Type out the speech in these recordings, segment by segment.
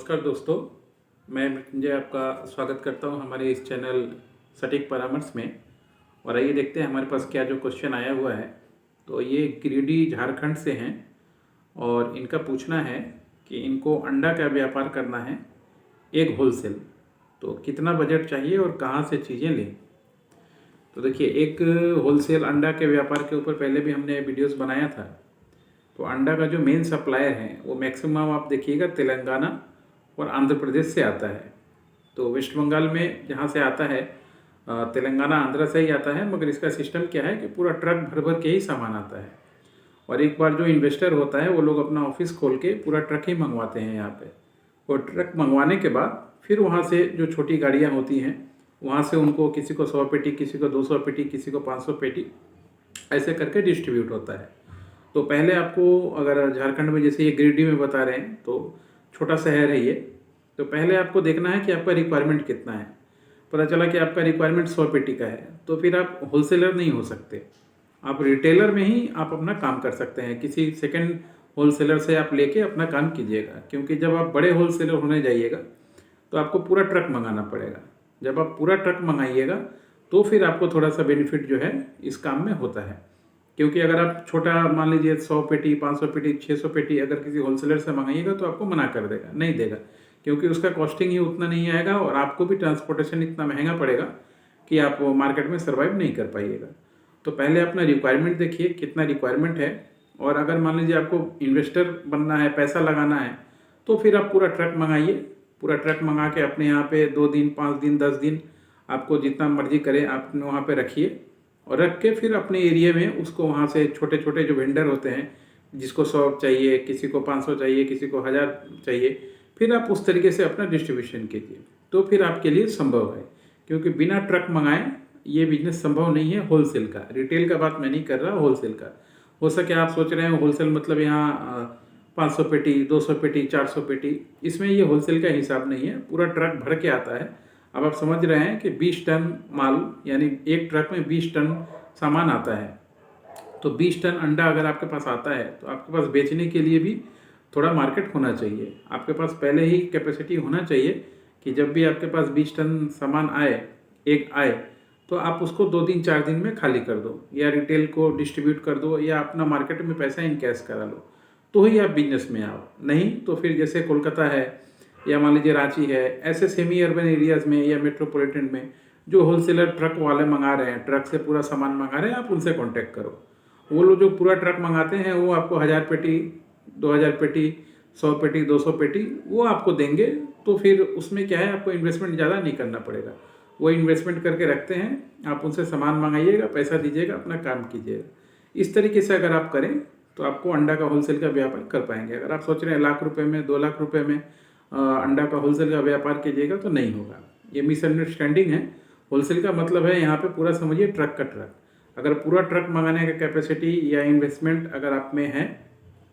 नमस्कार दोस्तों, मैं मृत्युंजय आपका स्वागत करता हूं हमारे इस चैनल सटीक परामर्श में। और आइए देखते हैं हमारे पास क्या जो क्वेश्चन आया हुआ है। तो ये गिरिडीह झारखंड से हैं और इनका पूछना है कि इनको अंडा का व्यापार करना है, एक होलसेल। तो कितना बजट चाहिए और कहाँ से चीज़ें लें। तो देखिए, एक होलसेल अंडा के व्यापार के ऊपर पहले भी हमने वीडियोस बनाया था। तो अंडा का जो मेन सप्लायर है वो मैक्सिमम आप देखिएगा तेलंगाना और आंध्र प्रदेश से आता है। तो वेस्ट बंगाल में जहाँ से आता है, तेलंगाना आंध्र से ही आता है, मगर इसका सिस्टम क्या है कि पूरा ट्रक भर भर के ही सामान आता है। और एक बार जो इन्वेस्टर होता है वो लोग अपना ऑफिस खोल के पूरा ट्रक ही मंगवाते हैं यहाँ पे। और ट्रक मंगवाने के बाद फिर वहाँ से जो छोटी गाड़ियाँ होती हैं वहाँ से उनको किसी को 100 पेटी, किसी को 200 पेटी, किसी को 500 पेटी, ऐसे करके डिस्ट्रीब्यूट होता है। तो पहले आपको, अगर झारखंड में जैसे ये गिरिडीह में बता रहे हैं तो छोटा शहर है ये, तो पहले आपको देखना है कि आपका रिक्वायरमेंट कितना है। पता चला कि आपका रिक्वायरमेंट 100 पेटी का है, तो फिर आप होलसेलर नहीं हो सकते, आप रिटेलर में ही आप अपना काम कर सकते हैं। किसी सेकंड होलसेलर से आप लेके अपना काम कीजिएगा, क्योंकि जब आप बड़े होलसेलर होने जाइएगा तो आपको पूरा ट्रक मंगाना पड़ेगा। जब आप पूरा ट्रक मंगाइएगा तो फिर आपको थोड़ा सा बेनिफिट जो है इस काम में होता है। क्योंकि अगर आप छोटा, मान लीजिए 100 पेटी, 500 पेटी, 600 पेटी अगर किसी होलसेलर से मंगाइएगा तो आपको मना कर देगा, नहीं देगा, क्योंकि उसका कॉस्टिंग ही उतना नहीं आएगा और आपको भी ट्रांसपोर्टेशन इतना महंगा पड़ेगा कि आप मार्केट में सर्वाइव नहीं कर पाइएगा। तो पहले अपना रिक्वायरमेंट देखिए कितना रिक्वायरमेंट है। और अगर मान लीजिए आपको इन्वेस्टर बनना है, पैसा लगाना है, तो फिर आप पूरा ट्रक मंगाइए। पूरा ट्रक मंगा के अपने यहाँ पे 2 दिन, 5 दिन, 10 दिन, आपको जितना मर्जी करे आप वहाँ पे रखिए। और रख के फिर अपने एरिया में उसको वहाँ से छोटे छोटे जो वेंडर होते हैं, जिसको 100 चाहिए, किसी को 500 चाहिए, किसी को 1000 चाहिए, फिर आप उस तरीके से अपना डिस्ट्रीब्यूशन कीजिए। तो फिर आपके लिए संभव है, क्योंकि बिना ट्रक मंगाए ये बिजनेस संभव नहीं है। होलसेल का, रिटेल का बात मैं नहीं कर रहा, होलसेल का। हो सके आप सोच रहे हैं होलसेल मतलब यहाँ 500 पेटी, 200 पेटी, 400 पेटी, इसमें ये होलसेल का हिसाब नहीं है, पूरा ट्रक भर के आता है। अब आप समझ रहे हैं कि 20 टन माल, यानी एक ट्रक में 20 टन सामान आता है। तो 20 टन अंडा अगर आपके पास आता है तो आपके पास बेचने के लिए भी थोड़ा मार्केट होना चाहिए। आपके पास पहले ही कैपेसिटी होना चाहिए कि जब भी आपके पास 20 टन सामान आए, एक आए, तो आप उसको 2 दिन 4 दिन में खाली कर दो, या रिटेल को डिस्ट्रीब्यूट कर दो, या अपना मार्केट में पैसा इनकैश करा लो, तो ही आप बिजनेस में आओ। नहीं तो फिर जैसे कोलकाता है या मान लीजिए रांची है, ऐसे सेमी अर्बन एरियाज़ में या मेट्रोपॉलिटन में जो होलसेलर ट्रक वाले मंगा रहे हैं, ट्रक से पूरा सामान मंगा रहे हैं, आप उनसे कांटेक्ट करो। वो लोग जो पूरा ट्रक मंगाते हैं वो आपको 1000 पेटी, 2000 पेटी, 100 पेटी, 200 पेटी वो आपको देंगे। तो फिर उसमें क्या है, आपको इन्वेस्टमेंट ज़्यादा नहीं करना पड़ेगा। वो इन्वेस्टमेंट करके रखते हैं, आप उनसे सामान मंगाइएगा, पैसा दीजिएगा, अपना काम कीजिएगा। इस तरीके से अगर आप करें तो आपको अंडा का होलसेल का व्यापार कर पाएंगे। अगर आप सोच रहे हैं लाख रुपए में, 2 लाख रुपए में अंडा का होलसेल का व्यापार कीजिएगा तो नहीं होगा। ये मिसअंडरस्टैंडिंग है। होलसेल का मतलब है यहाँ पे पूरा समझिए ट्रक का ट्रक। अगर पूरा ट्रक मंगाने का कैपेसिटी या इन्वेस्टमेंट अगर आप में है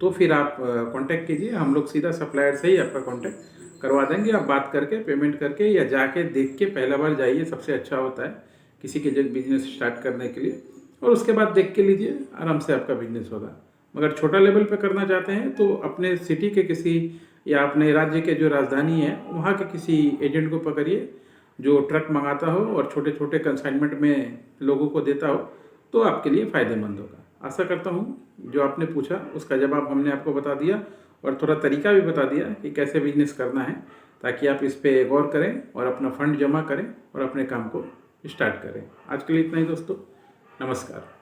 तो फिर आप कांटेक्ट कीजिए, हम लोग सीधा सप्लायर से ही आपका कांटेक्ट करवा देंगे। आप बात करके, पेमेंट करके, या जाके देख के पहला बार जाइए, सबसे अच्छा होता है किसी के जब बिजनेस स्टार्ट करने के लिए। और उसके बाद देख के लीजिए, आराम से आपका बिजनेस होगा। मगर छोटा लेवल पे करना चाहते हैं तो अपने सिटी के किसी या अपने राज्य के जो राजधानी है वहाँ के किसी एजेंट को पकड़िए जो ट्रक मंगाता हो और छोटे छोटे कंसाइनमेंट में लोगों को देता हो, तो आपके लिए फ़ायदेमंद होगा। आशा करता हूँ जो आपने पूछा उसका जवाब हमने आपको बता दिया, और थोड़ा तरीका भी बता दिया कि कैसे बिजनेस करना है, ताकि आप इस पर गौर करें और अपना फंड जमा करें और अपने काम को स्टार्ट करें। आज के लिए इतना ही दोस्तों, नमस्कार।